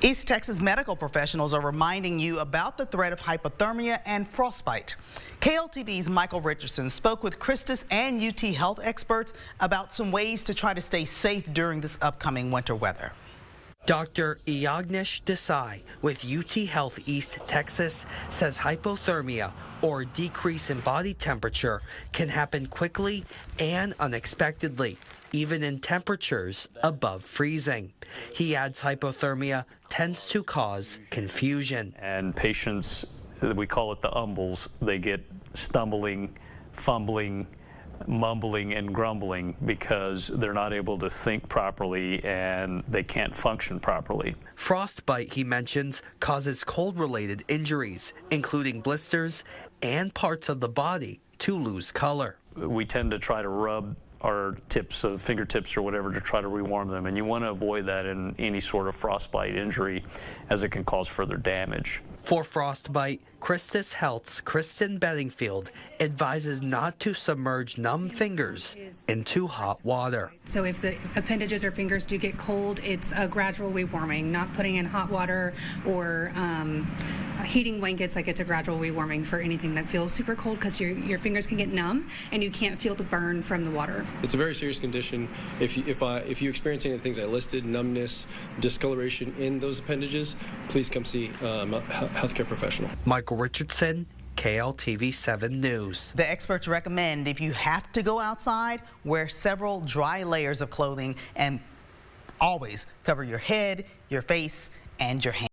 East Texas medical professionals are reminding you about the threat of hypothermia and frostbite. KLTV's Michael Richardson spoke with Christus and UT health experts about some ways to try to stay safe during this upcoming winter weather. Dr. Iagnish Desai with UT Health East Texas says hypothermia, or decrease in body temperature, can happen quickly and unexpectedly, even in temperatures above freezing. He adds hypothermia tends to cause confusion. And patients, we call it the umbles, they get stumbling, fumbling, mumbling and grumbling because they're not able to think properly and they can't function properly. Frostbite, he mentions, causes cold-related injuries, including blisters and parts of the body to lose color. We tend to try to rub our tips of fingertips or whatever to try to rewarm them, and you want to avoid that in any sort of frostbite injury as it can cause further damage. For frostbite, Christus Health's Kristen Bedingfield advises not to submerge numb fingers into hot water. So if the appendages or fingers do get cold, it's a gradual rewarming, not putting in hot water or heating blankets. Like, it's a gradual rewarming for anything that feels super cold, because your fingers can get numb and you can't feel the burn from the water. It's a very serious condition. If you experience any of the things I listed, numbness, discoloration in those appendages, please come see a healthcare professional. Michael Richardson, KLTV 7 News. The experts recommend if you have to go outside, wear several dry layers of clothing and always cover your head, your face, and your hands.